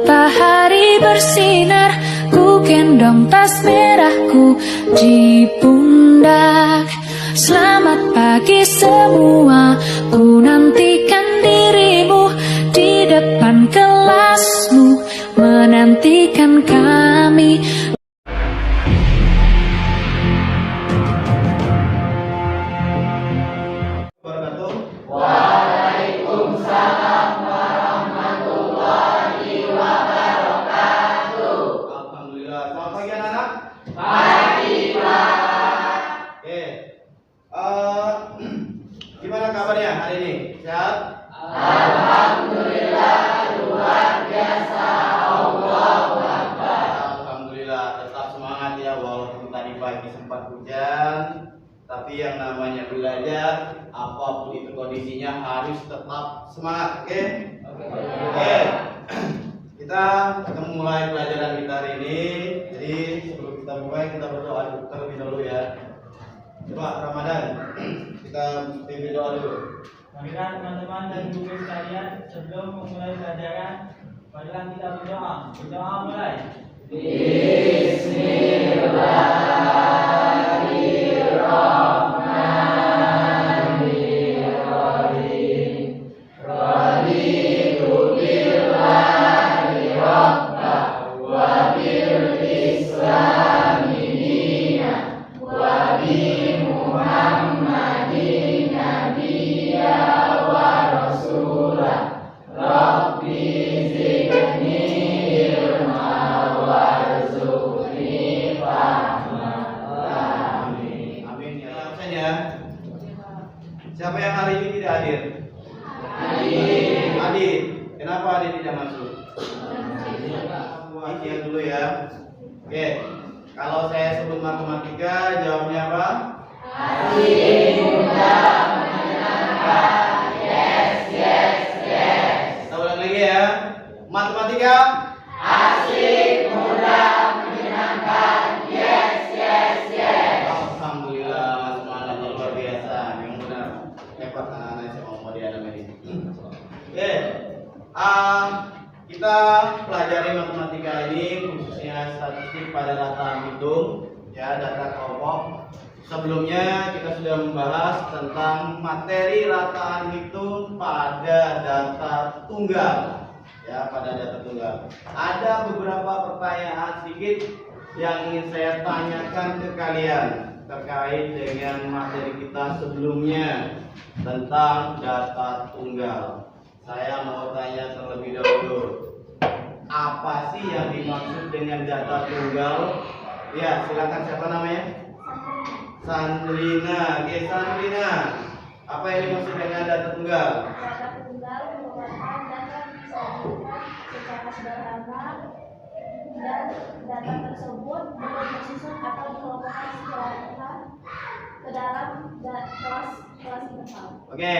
Matahari bersinar, ku gendong tas merahku di pundak. Selamat pagi semua, ku nantikan dirimu di depan kelasmu, menantikan kami. Waalaikumsalam warahmatullahi wabarakatuh. Alhamdulillah. Selamat pagi anak-anak. Pagi Pak. Oke. Gimana kabarnya hari ini? Sehat? Alhamdulillah luar biasa. Allahu Akbar. Alhamdulillah. Tetap semangat ya walaupun tadi pagi sempat hujan. Tapi yang namanya belajar, apapun itu kondisinya harus tetap semangat, oke? Oke. Kita akan mulai pelajaran kita hari ini. Jadi sebelum kita mulai kita berdoa terlebih dahulu ya. Coba Ramadan, kita pimpin doa dulu. Marilah teman-teman dan guru sekalian, sebelum memulai pelajaran, marilah kita berdoa. Berdoa mulai. Bismillahirrahmanirrahim. Raditu billahi rabba wa bil islami dina wa bi Muhammadin nabiyya wa rasulah. Rabbi zidni ilma warzuqni fahma. Amin. Amin ya. Absen ya. Siapa yang hari ini tidak hadir? Adit. Kenapa Adit tidak masuk? Izin dulu ya. Oke. Kalau saya sebut matematika, jawabnya apa? Asik, mudah, menyenangkan. Yes, yes, yes. Kita ulang lagi ya. Matematika. Asik, mudah, menyenangkan. Yes, yes, yes. Alhamdulillah, semangatnya luar biasa. Yang benar hebat anak-anak SMA Muhammadiyah ini. Oke. Kita pelajari matematika ini khususnya statistik pada data hitung, ya, data kelompok. Sebelumnya kita sudah membahas tentang materi rataan hitung pada data tunggal, ya, pada data tunggal. Ada beberapa pertanyaan sedikit yang ingin saya tanyakan ke kalian terkait dengan materi kita sebelumnya tentang data tunggal. Saya mau tanya terlebih dahulu, apa sih yang dimaksud dengan data tunggal? Ya, silakan, siapa namanya? Sandrina. Oke, Sandrina, apa yang dimaksud dengan data tunggal? Data tunggal merupakan data yang bisa dilihat secara sederhana dan data tersebut belum tersusun atau dikelompokkan secara ke dalam kelas internal. Oke,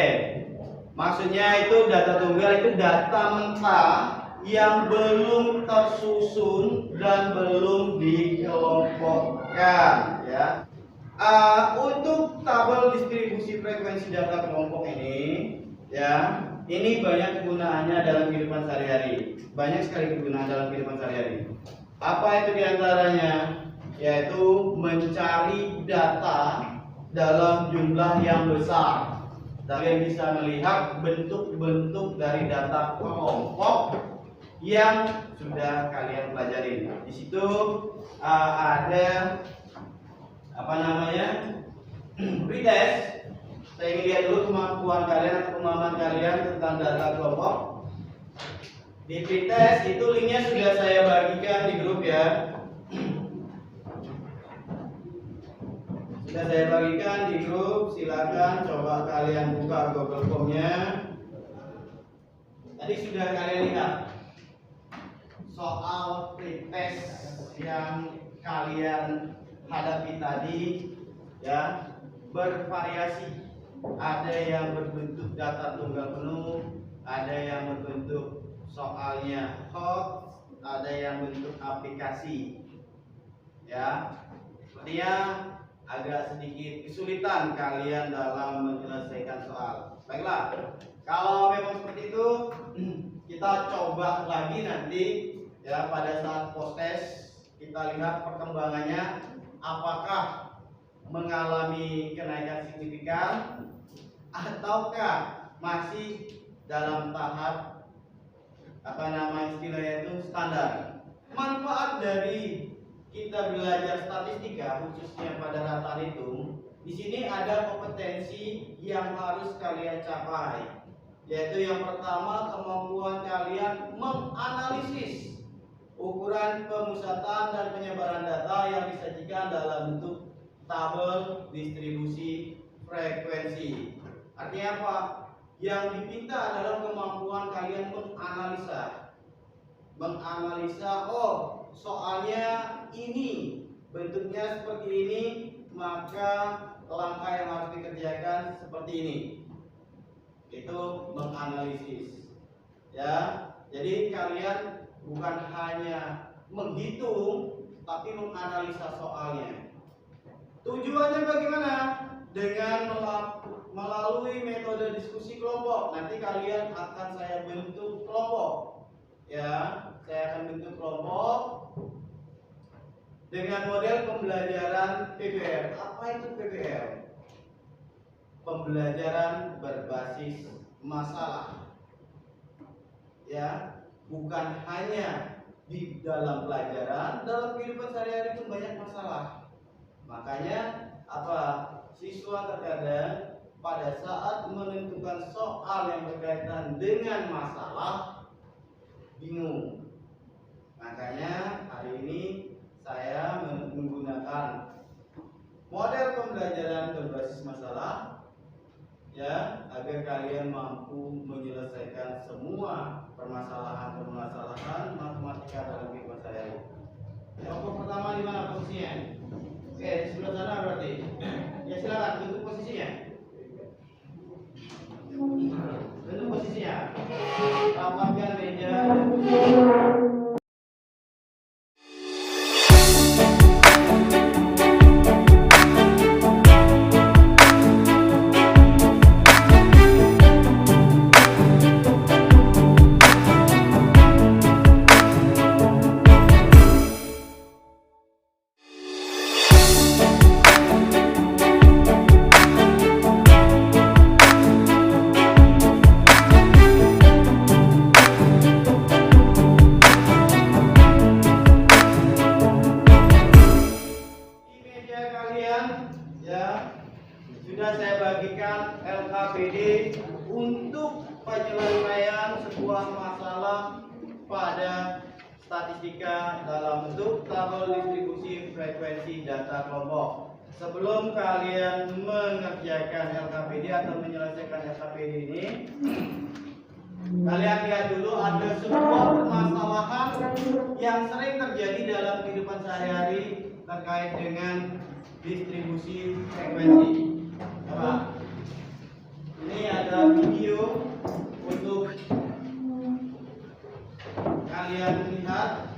maksudnya itu data tunggal itu data mentah yang belum tersusun dan belum dikelompokkan, ya. Untuk tabel distribusi frekuensi data kelompok ini, ya, ini banyak kegunaannya dalam kehidupan sehari-hari. Banyak sekali kegunaan dalam kehidupan sehari-hari. Apa itu diantaranya? Yaitu mencari data dalam jumlah yang besar. Kalian bisa melihat bentuk-bentuk dari data kelompok yang sudah kalian pelajari. Di situ ada apa namanya? Pretest. Saya ingin lihat dulu kemampuan kalian atau pemahaman kalian tentang data kelompok. Di pretest itu linknya sudah saya bagikan di grup ya. Sudah saya bagikan di grup, silakan coba kalian buka Google Form-nya. Tadi sudah kalian lihat soal pretest yang kalian hadapi tadi, ya, bervariasi. Ada yang berbentuk data tunggal penuh, ada yang berbentuk soalnya hot, ada yang bentuk aplikasi, ya. Sepertinya agak sedikit kesulitan kalian dalam menyelesaikan soal. Baiklah, kalau memang seperti itu, kita Kita coba lagi nanti ya pada saat post test kita lihat perkembangannya apakah mengalami kenaikan signifikan ataukah masih dalam tahap istilahnya itu standar. Manfaat dari kita belajar statistika khususnya pada rata hitung, di sini ada kompetensi yang harus kalian capai, yaitu yang pertama kemampuan kalian menganalisis ukuran pemusatan dan penyebaran data yang disajikan dalam bentuk tabel distribusi frekuensi. Artinya apa? Yang diminta adalah kemampuan kalian menganalisa, oh soalnya ini bentuknya seperti ini, maka langkah yang harus dikerjakan seperti ini. Itu menganalisis ya. Jadi kalian bukan hanya menghitung tapi menganalisa soalnya. Tujuannya bagaimana? Dengan melalui metode diskusi kelompok. Nanti kalian akan saya bentuk kelompok ya. Saya akan bentuk kelompok dengan model pembelajaran PBL. Apa itu PBL? Pembelajaran berbasis masalah ya, bukan hanya di dalam pelajaran, dalam kehidupan sehari-hari pun banyak masalah. Makanya apa? Siswa terkadang pada saat menentukan soal yang berkaitan dengan masalah bingung. Makanya hari ini saya menggunakan model pembelajaran berbasis masalah ya, agar kalian mampu menyelesaikan semua permasalahan matematika dalam kehidupan sehari-hari. Kelompok pertama di mana posisinya? Oke, di sebelah sana berarti. Ya silakan bentuk posisinya. Bentuk posisinya. Rapatkan meja. Sudah saya bagikan LKPD untuk penyelesaian sebuah masalah pada statistika dalam bentuk tabel distribusi frekuensi data kelompok. Sebelum kalian mengerjakan LKPD atau menyelesaikan LKPD ini, kalian lihat dulu ada sebuah permasalahan yang sering terjadi dalam kehidupan sehari-hari terkait dengan distribusi frekuensi. Coba. Ini ada video untuk kalian lihat.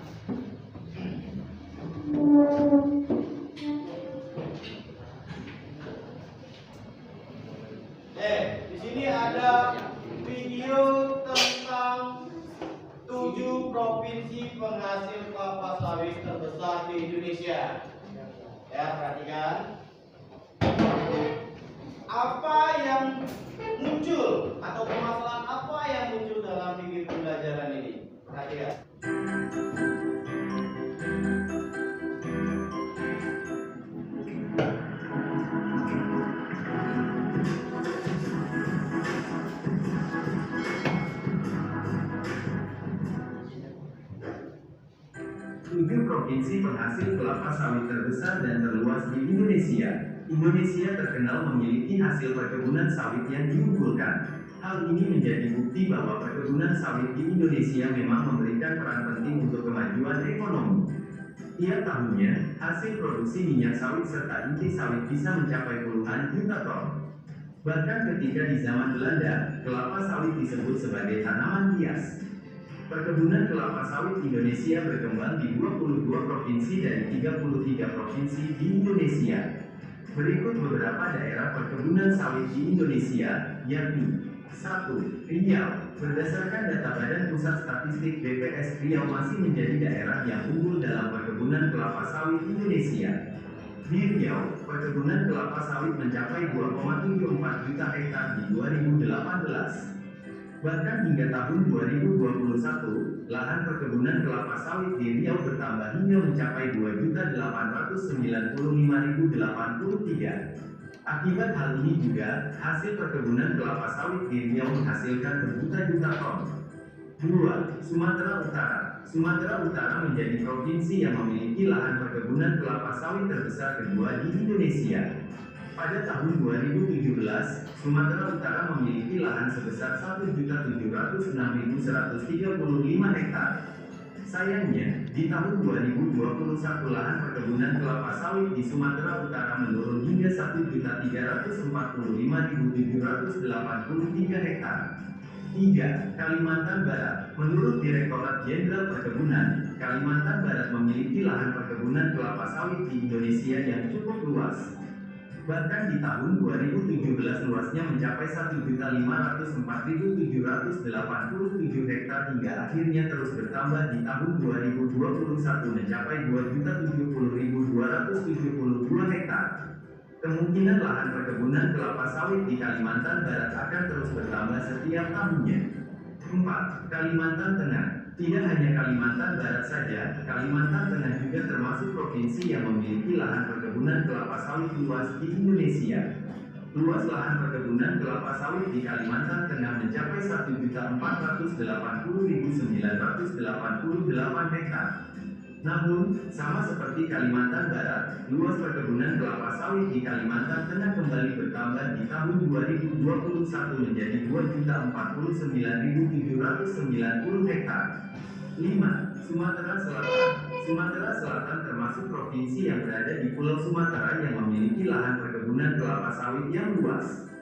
Di sini ada video tentang 7 provinsi penghasil kelapa sawit terbesar di Indonesia. Ya, perhatikan. Apa yang muncul atau permasalahan apa yang muncul dalam video pembelajaran ini? Perhatikan. Tujuh provinsi penghasil kelapa sawit terbesar dan terluas di Indonesia. Indonesia terkenal memiliki hasil perkebunan sawit yang diunggulkan. Hal ini menjadi bukti bahwa perkebunan sawit di Indonesia memang memberikan peran penting untuk kemajuan ekonomi. Tiap tahunnya, hasil produksi minyak sawit serta inti sawit bisa mencapai puluhan juta ton. Bahkan ketika di zaman Belanda, kelapa sawit disebut sebagai tanaman hias. Perkebunan kelapa sawit Indonesia berkembang di 22 provinsi dari 33 provinsi di Indonesia. Berikut beberapa daerah perkebunan sawit di Indonesia, yakni 1. Riau. Berdasarkan data Badan Pusat Statistik BPS, Riau masih menjadi daerah yang unggul dalam perkebunan kelapa sawit Indonesia. Di Riau, perkebunan kelapa sawit mencapai 2,74 juta hektar di 2018. Bahkan hingga tahun 2021, lahan perkebunan kelapa sawit di Riau bertambah hingga mencapai 2.895.083. Akibat hal ini juga, hasil perkebunan kelapa sawit di Riau menghasilkan berjuta-juta ton. 2. Sumatera Utara. Sumatera Utara menjadi provinsi yang memiliki lahan perkebunan kelapa sawit terbesar kedua di Indonesia. Pada tahun 2017, Sumatera Utara memiliki lahan sebesar 1.706.135 hektar. Sayangnya, di tahun 2021 lahan perkebunan kelapa sawit di Sumatera Utara menurun hingga 1.345.783 hektar. 3. Kalimantan Barat. Menurut Direktorat Jenderal Perkebunan, Kalimantan Barat memiliki lahan perkebunan kelapa sawit di Indonesia yang cukup luas. Bahkan di tahun 2017 luasnya mencapai 1.504.787 hektar hingga akhirnya terus bertambah di tahun 2021 mencapai 2.070.272 hektar. Kemungkinan lahan perkebunan kelapa sawit di Kalimantan Barat akan terus bertambah setiap tahunnya. 4. Kalimantan Tengah. Tidak hanya Kalimantan Barat saja, Kalimantan Tengah juga termasuk provinsi yang memiliki lahan perkebunan kelapa sawit luas di Indonesia. Luas lahan perkebunan kelapa sawit di Kalimantan Tengah mencapai 1.480.988 hektar. Namun, sama seperti Kalimantan Barat, luas perkebunan kelapa sawit di Kalimantan Tengah kembali bertambah di tahun 2021 menjadi 2.049.790 hektar. 5. Sumatera Selatan. Sumatera Selatan termasuk provinsi yang berada di Pulau Sumatera yang memiliki lahan perkebunan kelapa sawit yang luas.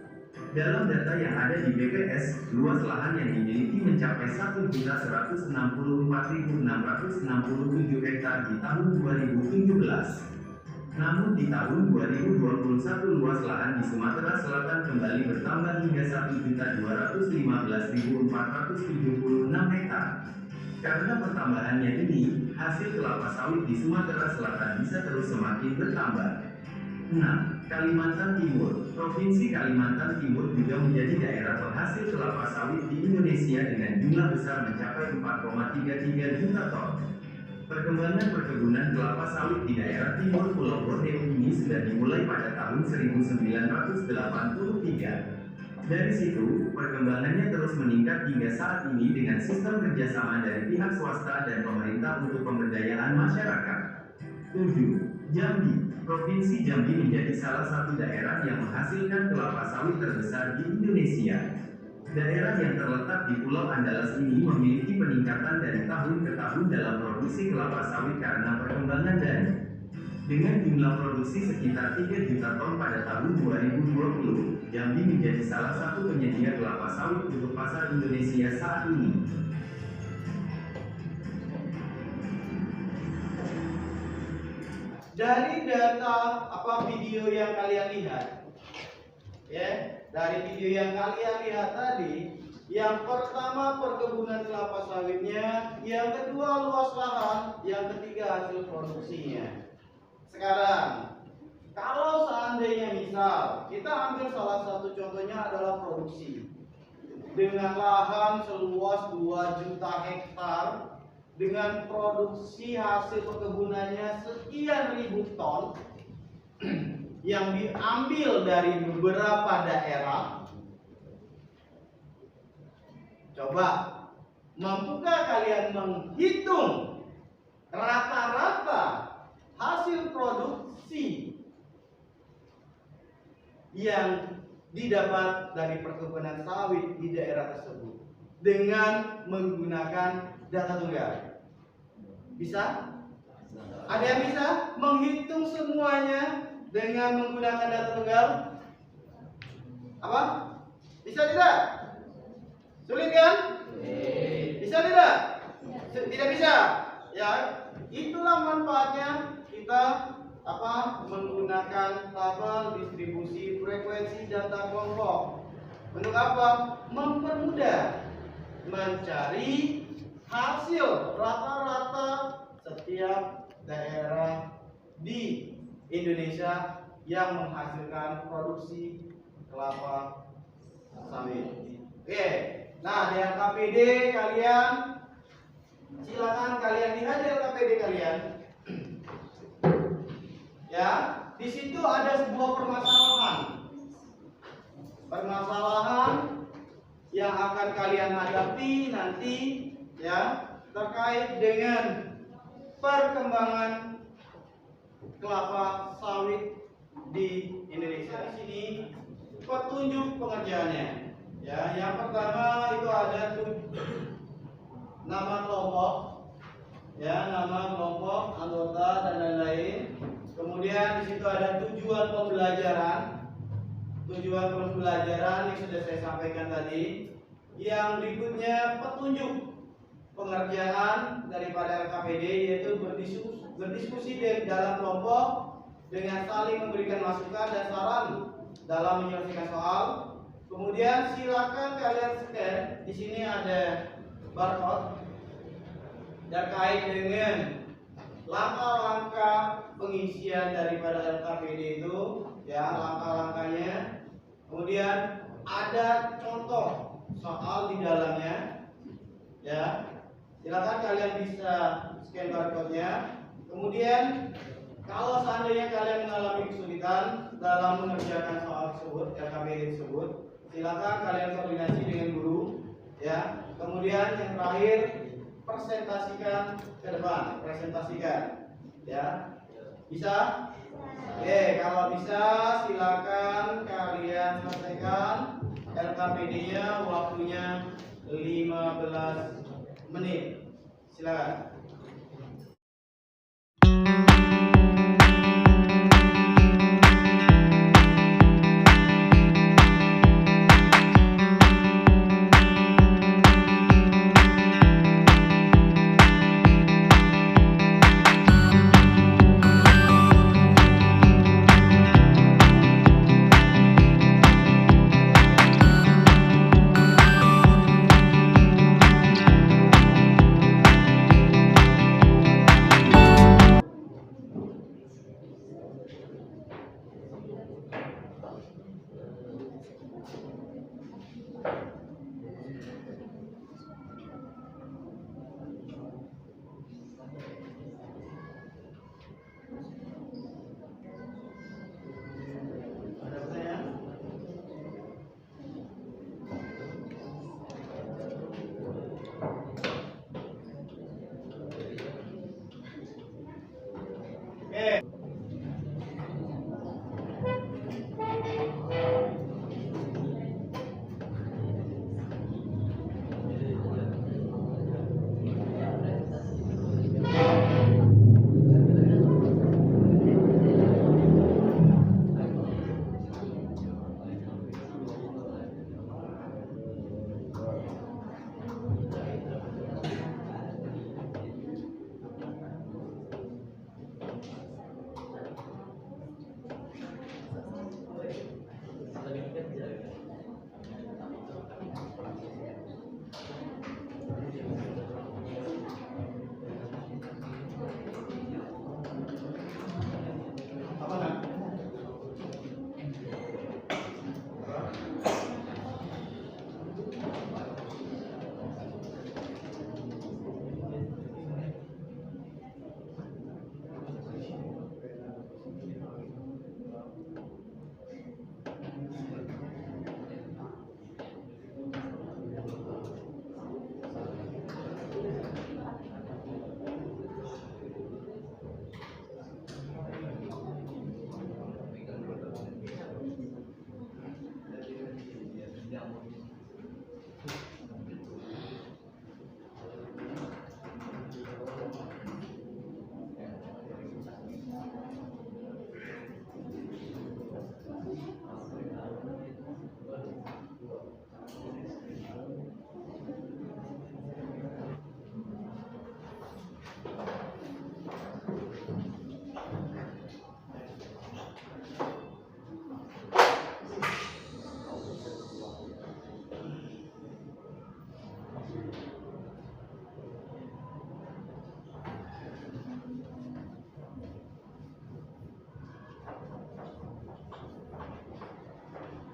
Dalam data yang ada di BPS, luas lahan yang dimiliki mencapai 1.164.667 hektar di tahun 2017. Namun di tahun 2021 luas lahan di Sumatera Selatan kembali bertambah hingga 1.215.476 hektar. Karena pertambahannya ini, hasil kelapa sawit di Sumatera Selatan bisa terus semakin bertambah. 6. Kalimantan Timur. Provinsi Kalimantan Timur juga menjadi daerah penghasil kelapa sawit di Indonesia dengan jumlah besar mencapai 4,33 juta ton. Perkembangan perkebunan kelapa sawit di daerah timur Pulau Borneo ini sudah dimulai pada tahun 1983. Dari situ, perkembangannya terus meningkat hingga saat ini dengan sistem kerjasama dari pihak swasta dan pemerintah untuk pemberdayaan masyarakat. 7. Jambi. Provinsi Jambi menjadi salah satu daerah yang menghasilkan kelapa sawit terbesar di Indonesia. Daerah yang terletak di Pulau Andalas ini memiliki peningkatan dari tahun ke tahun dalam produksi kelapa sawit karena perkembangan dana. Dengan jumlah produksi sekitar 3 juta ton pada tahun 2020, Jambi menjadi salah satu penyedia kelapa sawit untuk pasar Indonesia saat ini. Dari data video yang kalian lihat, ya, dari video yang kalian lihat tadi, yang pertama perkebunan kelapa sawitnya, yang kedua luas lahan, yang ketiga hasil produksinya. Sekarang, kalau seandainya misal kita ambil salah satu contohnya adalah produksi dengan lahan seluas 2 juta hektar dengan produksi hasil perkebunannya sekian ribu ton yang diambil dari beberapa daerah. Coba, mampukah kalian menghitung rata-rata hasil produksi yang didapat dari perkebunan sawit di daerah tersebut dengan menggunakan data tunggal? Bisa? Ada yang bisa menghitung semuanya dengan menggunakan data tunggal? Apa? Bisa tidak? Sulit kan? Bisa tidak? Tidak bisa. Ya, itulah manfaatnya kita menggunakan tabel distribusi frekuensi data kelompok. Untuk apa? mempermudah mencari hasil rata-rata setiap daerah di Indonesia yang menghasilkan produksi kelapa sawit. Oke, nah di LKPD kalian silakan kalian lihat di LKPD kalian. Ya, di situ ada sebuah permasalahan yang akan kalian hadapi nanti, ya, terkait dengan perkembangan kelapa sawit di Indonesia. Di sini petunjuk pengerjaannya. Ya, yang pertama itu ada nama kelompok, ya, nama kelompok, anggota dan lain-lain. Kemudian di situ ada tujuan pembelajaran yang sudah saya sampaikan tadi. Yang berikutnya petunjuk pengerjaan daripada LKPD, yaitu berdiskusi di dalam kelompok dengan saling memberikan masukan dan saran dalam menyelesaikan soal. Kemudian silakan kalian scan. Di sini ada barcode terkait dengan langkah-langkah pengisian daripada LKPD itu, ya, langkah-langkahnya. Kemudian ada contoh soal di dalamnya, ya. Silakan kalian bisa scan barcode-nya. Kemudian kalau seandainya kalian mengalami kesulitan dalam mengerjakan soal tersebut, LKPD tersebut, silakan kalian koordinasi dengan guru, ya. Kemudian yang terakhir, presentasikan ke depan, ya. Bisa? Oke, kalau bisa silakan kalian selesaikan LKPD-nya, waktunya 15 menit. Silakan.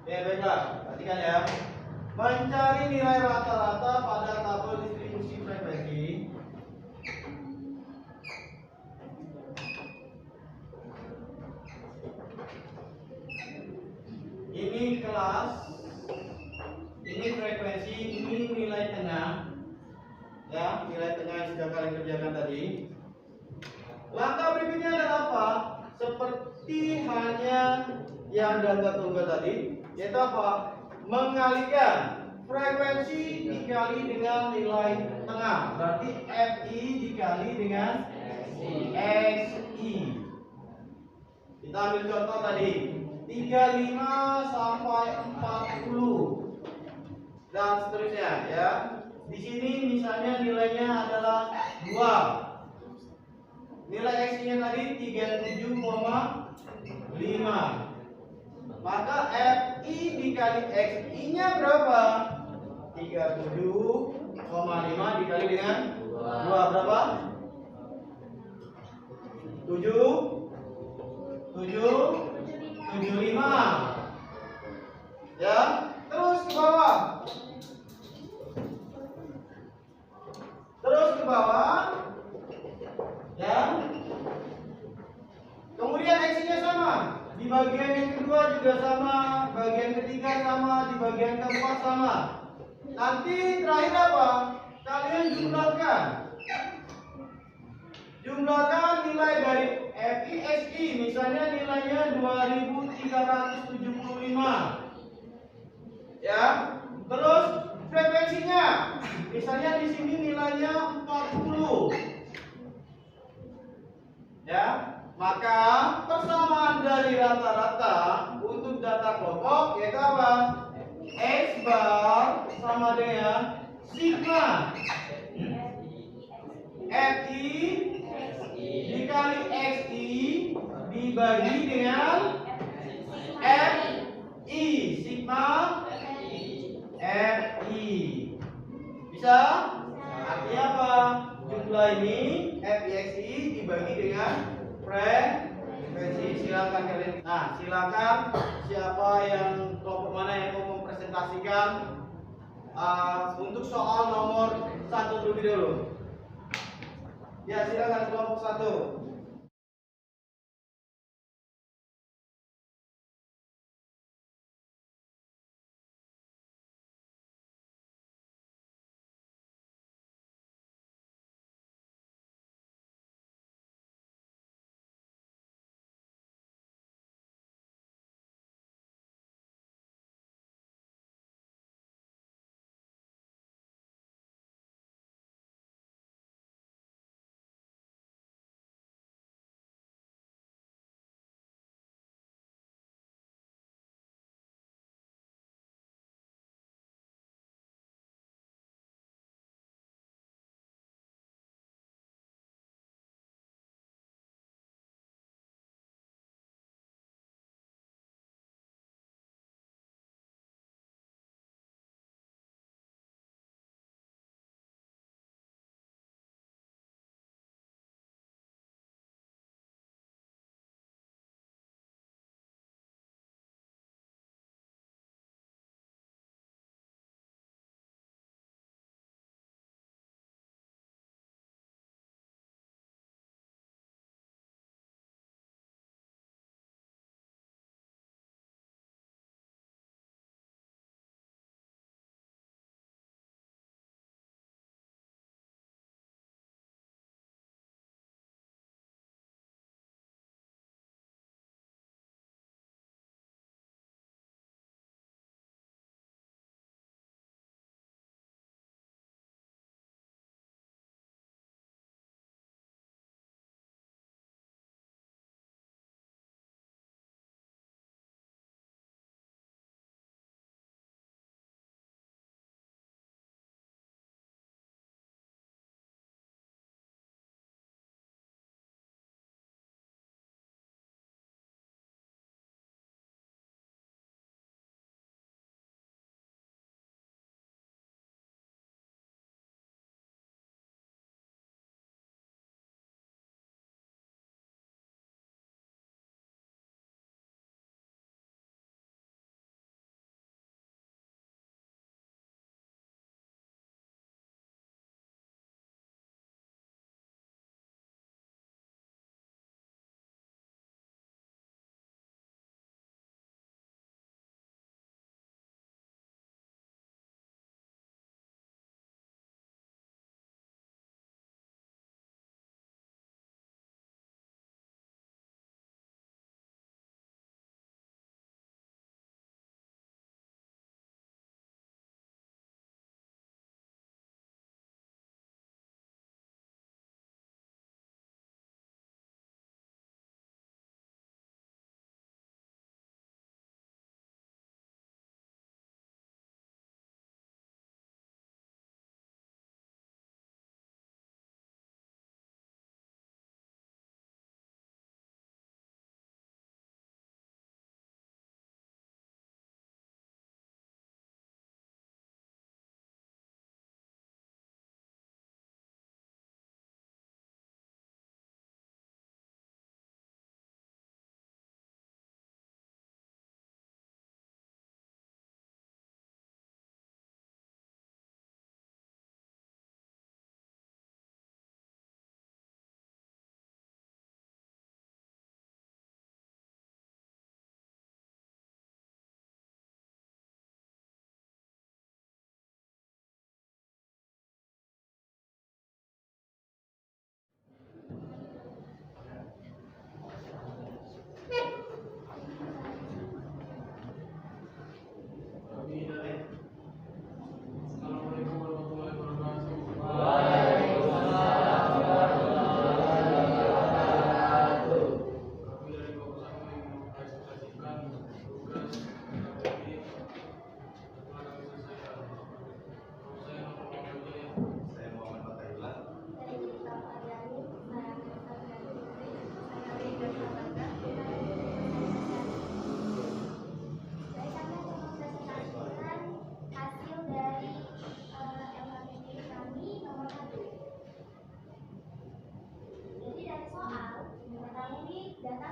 Ya, baiklah. Perhatikan ya. Mencari nilai rata-rata pada tabel distribusi frekuensi. Ini kelas, ini frekuensi, ini nilai tengah. Ya, nilai tengah yang sudah kalian kerjakan tadi. Langkah berikutnya adalah apa? Seperti halnya yang data tunggal tadi, yaitu apa? Mengalihkan frekuensi dikali dengan nilai tengah. Berarti FI dikali dengan XI. Kita ambil contoh tadi 35 sampai 40 dan seterusnya ya. Di sini misalnya nilainya adalah 2. Nilai X-nya tadi 37,5. Maka FI dikali XI-nya berapa? 37,5 dikali dengan 2 berapa? 75. Ya, terus ke bawah. Terus ke bawah. Ya. Kemudian X-nya sama. Di bagian yang kedua juga sama, bagian ketiga sama, di bagian keempat sama. Nanti terakhir apa? Kalian jumlahkan. Jumlahkan nilai dari FIXI, misalnya nilainya 2375. Ya. Terus frekuensinya, misalnya di sini nilainya 40. Ya, maka persamaan dari rata-rata untuk data kelompok yaitu apa? X bar sama dengan sigma FI dikali XI dibagi dengan FI sigma FI. Bisa? Artinya apa? Jumlah ini FIXI dibagi dengan frekuensi. Silakan kalian. Nah, silakan siapa yang kelompok mana yang mau mempresentasikan untuk soal nomor 1 terlebih dahulu. Ya, silakan kelompok 1.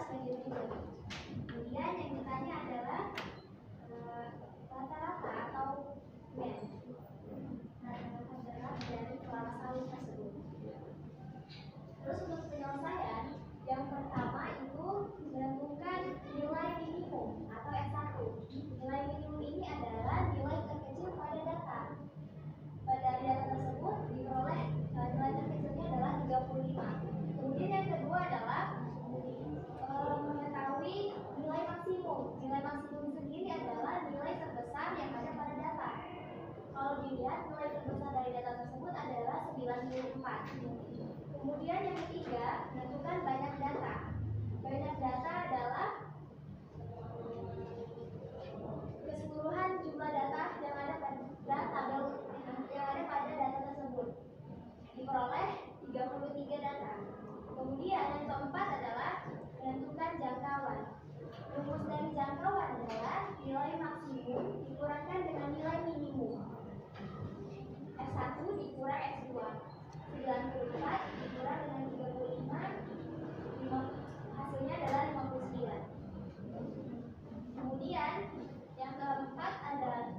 sebagai berikut. Kemudian yang ditanya adalah rata-rata atau mean rata-rata berat dari kelapa sawit tersebut. Terus untuk penyelesaian, yang pertama itu menentukan nilai minimum atau S1. Nilai minimum ini adalah nilai terkecil pada data. Pada data tersebut diperoleh nilai terkecilnya adalah 35. Kemudian yang kedua adalah mengetahui nilai maksimum. Nilai maksimum sendiri adalah nilai terbesar yang ada pada data. Kalau dilihat nilai terbesar dari data tersebut adalah 94. Kemudian yang ketiga, menentukan banyak data. Banyak data adalah keseluruhan jumlah data yang ada pada tabel yang ada pada data tersebut. Diperoleh 33 data. Kemudian yang keempat adalah menentukan jangkauan. Rumus dari jangkauan adalah nilai maksimum dikurangkan dengan nilai minimum. S1 dikurang S2. 94 dikurang dengan 35, hasilnya adalah 59. Kemudian yang keempat adalah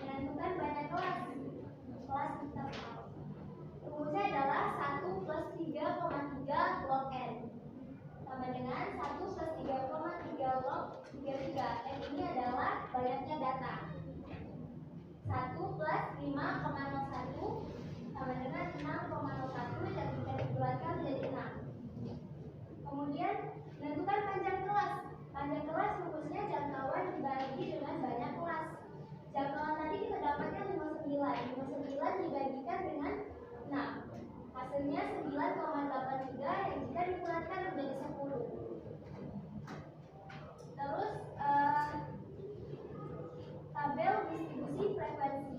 menentukan banyak kelas. Kelas internal. Rumusnya adalah 1 plus 3,3 log N sama dengan 1 plus 3,3 log 33. N ini adalah banyaknya data. 1 plus 5,01 sama dengan 6,01 dan jika dibulatkan menjadi 6. Kemudian menentukan panjang kelas. Panjang kelas rumusnya jangkauan dibagi dengan banyak kelas. Jangkauan tadi kita dapatkan 59. 59 dibagikan dengan 6. Hasilnya 9,83 yang jika dibulatkan menjadi 10. Terus tabel distribusi frekuensi.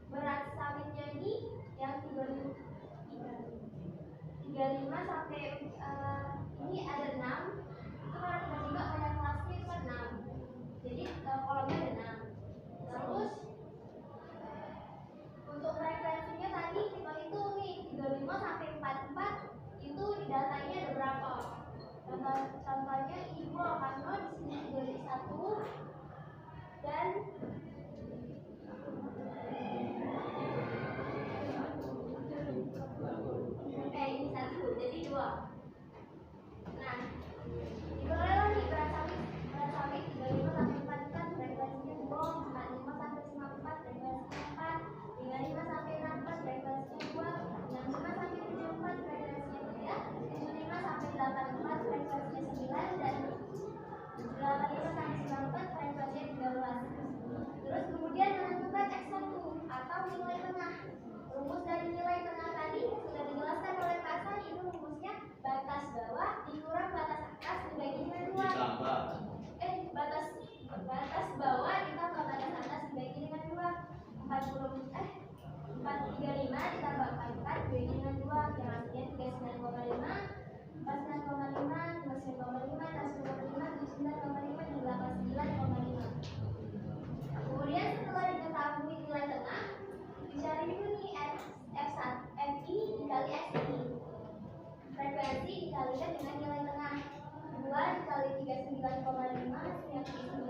Berat sawitnya ini yang 35 sampai ini ada 6. Itu kalau kita juga pada kelasnya itu kan 6. Jadi kolomnya ada 6. Terus untuk frekuensinya tadi kita hitung nih 35 sampai 44 itu di datanya ada berapa? Contohnya Ibu Okano di sini 1 dan ini 1, jadi 2. Nah, diperoleh nih berat sawit 35 sampai 44 frekuensinya 2, 55 sampai 54 frekuensinya 4, 55 sampai 64 frekuensinya 2, 65 sampai 74 frekuensinya 3, 75 sampai 84 frekuensinya 9 dan 85 sampai 94 frekuensinya 13. Terus kemudian menentukan X1 atau nilai tengah. Rumus dari nilai tengah tadi sudah dijelaskan oleh Kak San, itu rumusnya batas bawah dikurang batas atas dibagi dengan 2. Batas bawah ditambah batas atas dibagi dengan 2. 435 ditambah 44 dibagi dengan 2 yang hasilnya 39,5, 49,5, 29,5, 79,5, 79,5. Kemudian setelah diketahui nilai tengah, dicari dulu nih FI dikali XI. Frekuensi dikalikan dengan nilai tengah. 2 dikali 39,5 yang 9,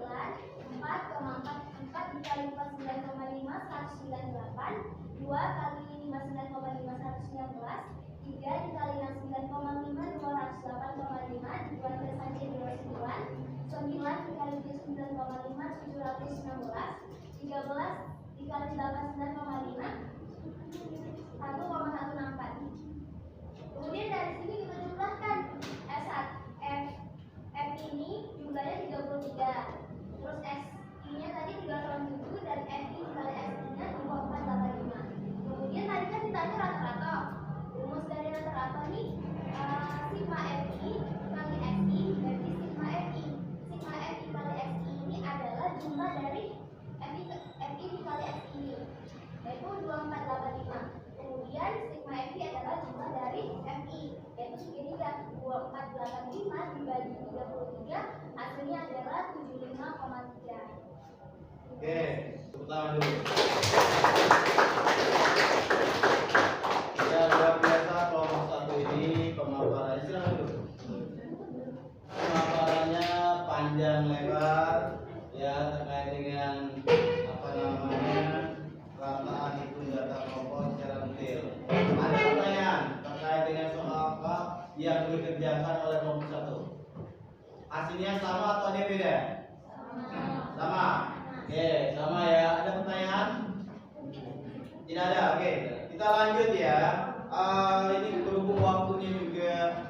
4,44 dikali 49,5 198, 2 kali 59,5 119, 3 dikali 69,5 208,5 dikurangi saja 29, 9 dikali 79,5 716, 13 dikali 89,5 1,164. Kemudian dari sini kita jumlahkan F ini jumlahnya 33. Terus X nya tadi 37 dan FI dikali XI nya 2485. Kemudian tadi kan ditanya rata-rata. Rumus dari rata-rata nih sigma FI kali XI berarti sigma FI. Sigma FI kali XI ini adalah jumlah dari FI dikali XI ini, yaitu 2485. Kemudian sigma FI adalah jumlah dari FI, yaitu segitiga 2485 dibagi 33, hasilnya adalah 75,3. Oke, tepuk tangan dulu. Ya, luar biasa. hasilnya sama atau ada yang beda? Sama. Oke, sama ya. Ada pertanyaan? Tidak ada. Oke, kita lanjut ya. Ini berhubung waktunya juga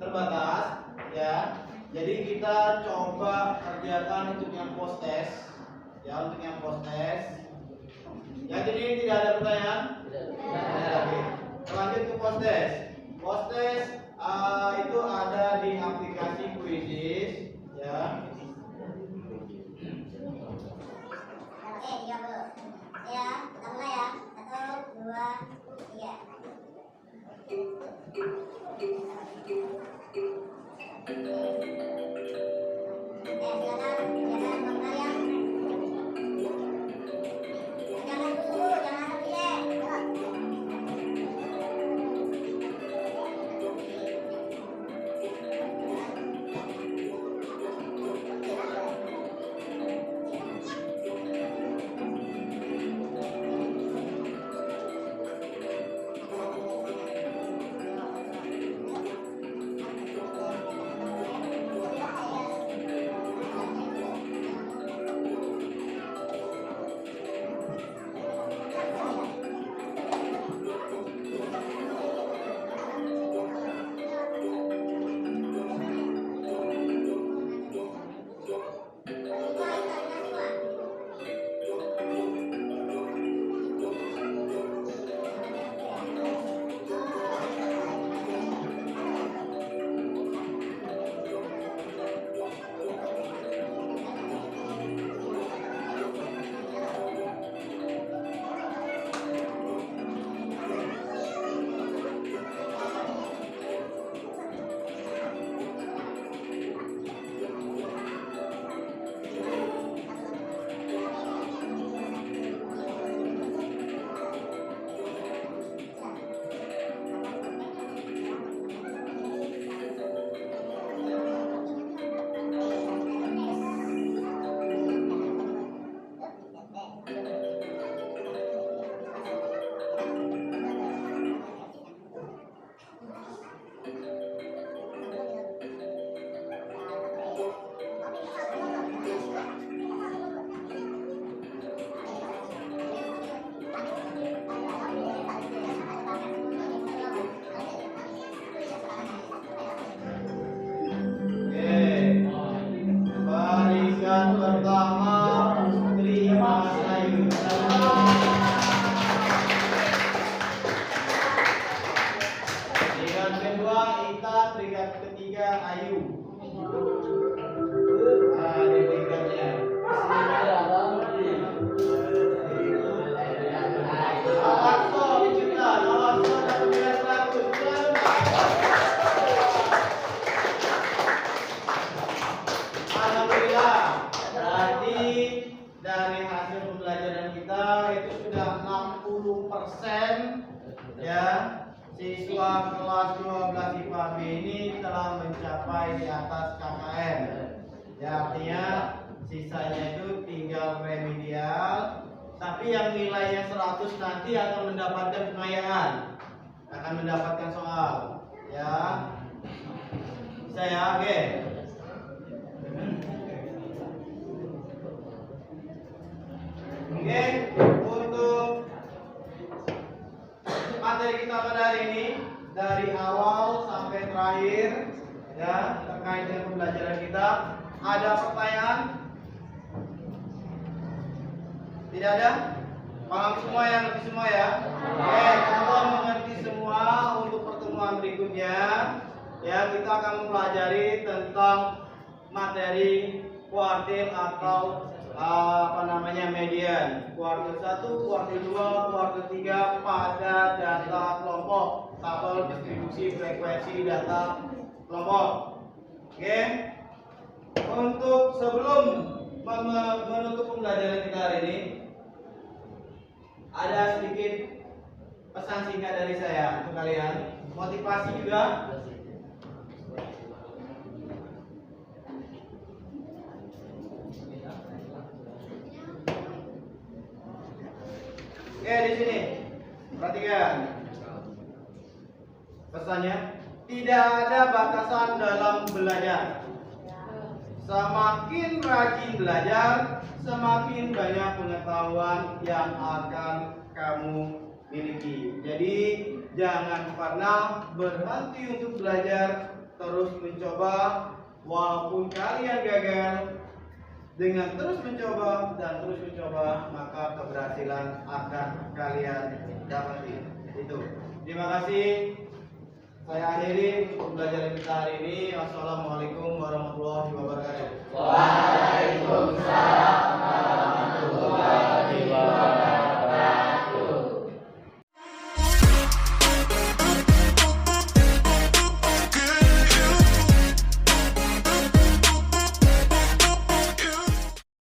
terbatas, ya. Jadi kita coba kerjakan untuk yang post test, ya, untuk yang post test. Yang ini tidak ada pertanyaan? Tidak ada. Oke. Lanjut ke post test. Post test itu ada di aplikasi Quizzes, ya. Oke, 30. Ya, kita mulai ya. 1, 2, 3. Silakan Bang Maryam. Jangan dulu, jangan dulu. dari hasil pembelajaran kita itu sudah 60% ya, siswa kelas 12 IPA B ini telah mencapai di atas KKM. Ya, artinya sisanya itu tinggal remedial, tapi yang nilainya 100 nanti akan mendapatkan pengayaan, akan mendapatkan soal ya. Bisa ya, oke. Oke, untuk materi kita pada hari ini dari awal sampai terakhir ya, terkait dengan pembelajaran kita, ada pertanyaan? Tidak ada? Paham semua ya, ngerti semua ya? Oke, kalau mengerti semua, untuk pertemuan berikutnya ya, kita akan mempelajari tentang materi kuartil atau median. Kuartil 1, kuartil 2, kuartil 3 pada data kelompok, tabel distribusi frekuensi data kelompok. Oke. Untuk sebelum menutup pembelajaran kita hari ini, ada sedikit pesan singkat dari saya untuk kalian, motivasi juga. Oke, di sini perhatikan pesannya, tidak ada batasan dalam belajar. Semakin rajin belajar, semakin banyak pengetahuan yang akan kamu miliki. Jadi jangan pernah berhenti untuk belajar, terus mencoba. Walaupun kalian gagal, dengan terus mencoba dan terus mencoba, maka keberhasilan akan kalian dapati. Itu. Terima kasih. Saya akhiri untuk belajar kita hari ini. Wassalamualaikum warahmatullahi wabarakatuh. Waalaikumsalam.